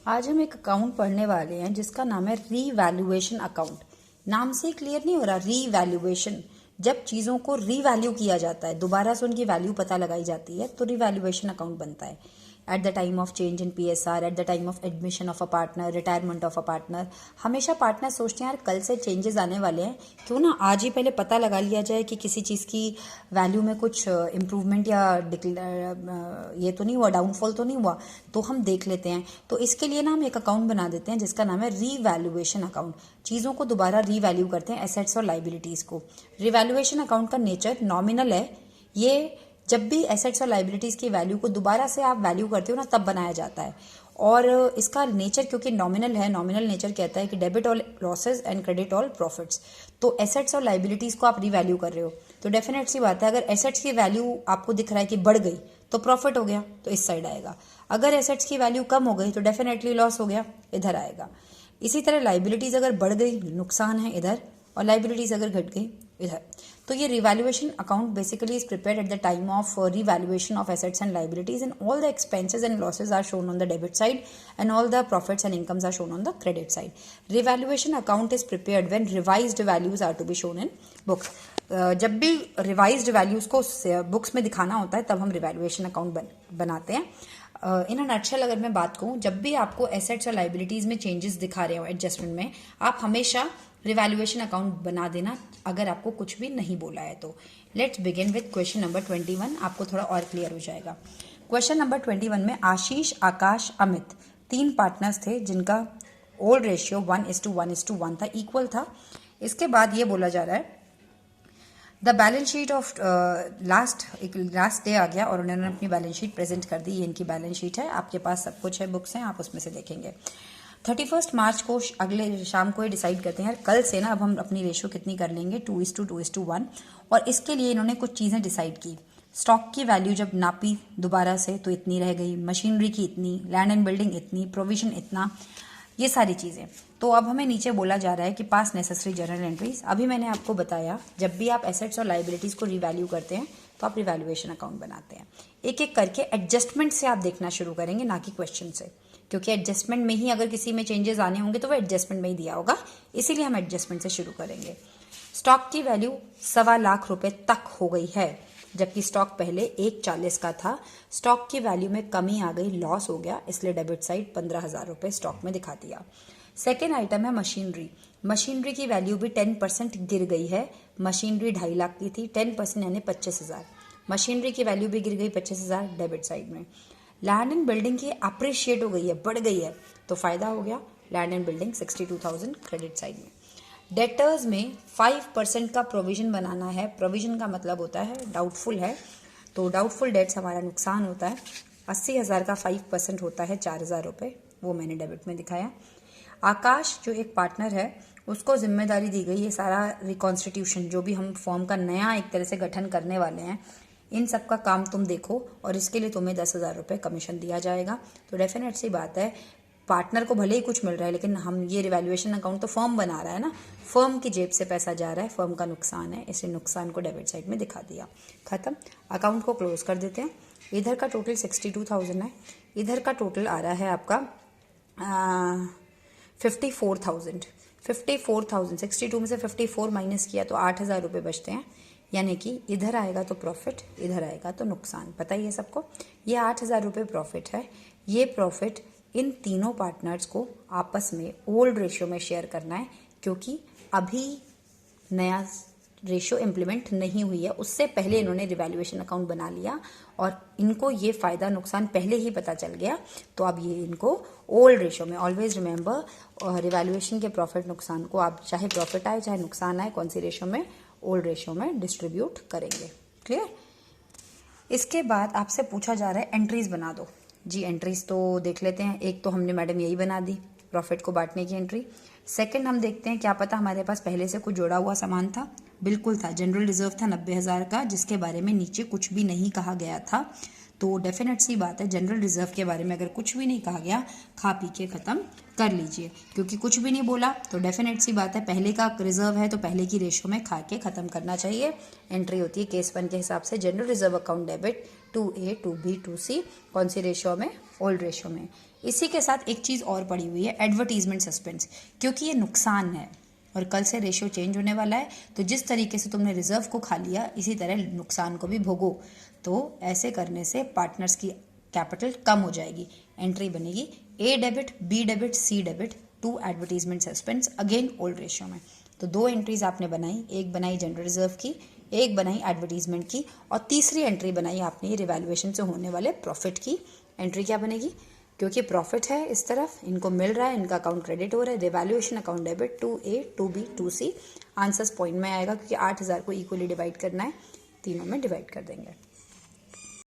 आज हम एक अकाउंट पढ़ने वाले हैं जिसका नाम है रीवैल्यूएशन अकाउंट। नाम से क्लियर नहीं हो रहा? रीवैल्यूएशन, जब चीज़ों को रीवैल्यू किया जाता है, दोबारा से उनकी वैल्यू पता लगाई जाती है, तो रीवैल्यूएशन अकाउंट बनता है। Eight the time of change in PSR, eight the time of admission of a partner, retirement of a partner. हमेशा पार्टनर सोचते हैं यार कल से चेंजेस आने वाले हैं, क्यों ना आज ही पहले पता लगा लिया जाए कि किसी चीज़ की वैल्यू में कुछ इम्प्रूवमेंट या ये तो नहीं हुआ, डाउनफॉल तो नहीं हुआ, तो हम देख लेते हैं। तो इसके लिए ना हम एक अकाउंट बना देते हैं जिसका नाम है रीवैल्यूएशन अकाउंट। चीज़ों को दोबारा रीवैल्यू करते हैं, एसेट्स और लाइबिलिटीज़ को। रीवैल्यूएशन अकाउंट का नेचर नॉमिनल है। ये जब भी एसेट्स और लाइबिलिटीज़ की वैल्यू को दोबारा से आप वैल्यू करते हो ना, तब बनाया जाता है। और इसका नेचर क्योंकि नॉमिनल है, नॉमिनल नेचर कहता है कि debit all losses and credit all profits. तो एसेट्स और लाइबिलिटीज़ को आप रीवैल्यू कर रहे हो, तो डेफिनेट सी बात है, अगर एसेट्स की वैल्यू आपको दिख रहा है कि बढ़ गई तो प्रॉफिट हो गया, तो इस साइड आएगा। अगर एसेट्स की वैल्यू कम हो गई तो डेफिनेटली लॉस हो गया, इधर आएगा। इसी तरह लाइबिलिटीज़ अगर बढ़ गई नुकसान है इधर, और लाइबिलिटीज़ अगर घट गई इधर। तो ये revaluation account basically is prepared at the time of revaluation of assets and liabilities, and all the expenses and losses are shown on the debit side and all the profits and incomes are shown on the credit side. Revaluation account is prepared when revised values are to be shown in books. जब भी revised values को books में दिखाना होता है तब हम revaluation account बनाते हैं। इन अ नटशेल अगर मैं बात कहूँ, जब भी आपको एसेट्स और लाइबिलिटीज में चेंजेस दिखा रहे हो एडजस्टमेंट में, आप हमेशा रिवैल्यूएशन अकाउंट बना देना अगर आपको कुछ भी नहीं बोला है तो। Let's begin with question number 21, आपको थोड़ा और क्लियर हो जाएगा। क्वेश्चन नंबर 21 में आशीष, आकाश, अमित 3 पार्टनर्स थे जिनका ओल्ड रेशियो 1:1:1 था, इक्वल था। इसके बाद ये बोला जा रहा है the balance sheet of last day आ गया और उन्होंने अपनी बैलेंस शीट प्रेजेंट कर दी। ये इनकी बैलेंस शीट है, आपके पास सब कुछ है, बुक्स हैं, आप उसमें से देखेंगे। 31 मार्च को अगले शाम को ये डिसाइड करते हैं यार कल से ना अब हम अपनी रेशियो कितनी कर लेंगे, 2:2:1। और इसके लिए इन्होंने कुछ चीज़ें डिसाइड की। स्टॉक की वैल्यू जब नापी दोबारा से तो इतनी रह गई, मशीनरी की इतनी, लैंड एंड बिल्डिंग इतनी, प्रोविजन इतना, ये सारी चीज़ें। तो अब हमें नीचे बोला जा रहा है कि पास नेसेसरी जर्नल एंट्रीज। अभी मैंने आपको बताया जब भी आप एसेट्स और लाइबिलिटीज़ को रिवैल्यू करते हैं तो आप रिवैल्यूएशन अकाउंट बनाते हैं। एक एक करके एडजस्टमेंट से आप देखना शुरू करेंगे, ना कि क्वेश्चन से, क्योंकि एडजस्टमेंट में ही अगर किसी में चेंजेस आने होंगे तो वो एडजस्टमेंट में ही दिया होगा, इसीलिए हम एडजस्टमेंट से शुरू करेंगे। स्टॉक की वैल्यू 1.25 लाख रुपए तक हो गई है, जबकि स्टॉक पहले 1.40 का था। स्टॉक की वैल्यू में कमी आ गई, लॉस हो गया, इसलिए डेबिट साइड 15,000 रुपए स्टॉक में दिखा दिया। सेकेंड आइटम है मशीनरी। मशीनरी की वैल्यू भी 10% गिर गई है। मशीनरी 2.5 लाख की थी, 10% यानी 25,000। मशीनरी की वैल्यू भी गिर गई 25,000 डेबिट साइड में। लैंड एंड बिल्डिंग की अप्रिशिएट हो गई है, बढ़ गई है, तो फायदा हो गया। Land and building 62,000 credit side में। डेटर्स में 5% का प्रोविजन बनाना है। प्रोविजन का मतलब होता है डाउटफुल है, तो डाउटफुल डेट्स हमारा नुकसान होता है। 80,000 का 5% होता है 4,000 रुपये, वो मैंने डेबिट में दिखाया। आकाश जो एक पार्टनर है उसको जिम्मेदारी दी गई, ये सारा रिकॉन्स्टिट्यूशन जो भी हम फॉर्म का नया एक तरह से गठन करने वाले हैं, इन सब का काम तुम देखो और इसके लिए तुम्हें 10,000 रुपये कमीशन दिया जाएगा। तो डेफिनेट सी बात है, पार्टनर को भले ही कुछ मिल रहा है, लेकिन हम ये रिवैल्यूएशन अकाउंट तो फर्म बना रहा है ना, फर्म की जेब से पैसा जा रहा है, फर्म का नुकसान है, इसलिए नुकसान को डेबिट साइड में दिखा दिया, खत्म। अकाउंट को क्लोज कर देते हैं। इधर का टोटल 62,000 है, इधर का टोटल आ रहा है आपका 54,000। 62 में से 54 माइनस किया तो 8,000 रुपये बचते हैं, यानी कि इधर आएगा तो प्रॉफिट, इधर आएगा तो नुकसान। पता ही है सबको, ये 8,000 रुपये प्रॉफिट है। ये प्रॉफिट इन तीनों पार्टनर्स को आपस में ओल्ड रेशियो में शेयर करना है, क्योंकि अभी नया रेशियो इम्प्लीमेंट नहीं हुई है, उससे पहले इन्होंने रिवैल्यूएशन अकाउंट बना लिया और इनको ये फ़ायदा नुकसान पहले ही पता चल गया, तो अब ये इनको ओल्ड रेशियो में, ऑलवेज रिमेंबर रिवैल्यूएशन के प्रॉफिट नुकसान को आप चाहे प्रॉफिट आए चाहे नुकसान आए, कौन सी रेशियो में, ओल्ड रेशियो में डिस्ट्रीब्यूट करेंगे। क्लियर। इसके बाद आपसे पूछा जा रहा है एंट्रीज बना दो जी। एंट्रीज तो देख लेते हैं। एक तो हमने मैडम यही बना दी, प्रॉफिट को बांटने की एंट्री। सेकंड हम देखते हैं, क्या पता हमारे पास पहले से कुछ जोड़ा हुआ सामान था, बिल्कुल था। जनरल रिजर्व था 90,000 का, जिसके बारे में नीचे कुछ भी नहीं कहा गया था, तो डेफिनेट सी बात है, जनरल रिजर्व के बारे में अगर कुछ भी नहीं कहा गया, खा पी के ख़त्म कर लीजिए, क्योंकि कुछ भी नहीं बोला तो डेफिनेट सी बात है, पहले का रिजर्व है तो पहले की रेशो में खा के ख़त्म करना चाहिए। एंट्री होती है केस 1 के हिसाब से, general reserve account debit 2A 2B 2C, कौन सी रेशो में, ओल्ड रेशो में। इसी के साथ एक चीज़ और पड़ी हुई है, एडवर्टीजमेंट सस्पेंस, क्योंकि ये नुकसान है और कल से रेशियो चेंज होने वाला है, तो जिस तरीके से तुमने रिजर्व को खा लिया इसी तरह नुकसान को भी भोगो। तो ऐसे करने से पार्टनर्स की कैपिटल कम हो जाएगी। एंट्री बनेगी A debit, B debit, C debit, 2 advertisement suspense, again old ratio में। तो 2 एंट्रीज आपने बनाई, एक बनाई जनरल रिजर्व की, एक बनाई एडवर्टीजमेंट की, और तीसरी एंट्री बनाई आपने रिवैल्यूएशन से होने वाले प्रॉफिट की। एंट्री क्या बनेगी, क्योंकि प्रॉफिट है इस तरफ, इनको मिल रहा है, इनका अकाउंट क्रेडिट हो रहा है, revaluation account debit 2A 2B 2C। Answers point में आएगा क्योंकि 8000 को इक्वली डिवाइड करना है, तीनों में डिवाइड कर देंगे।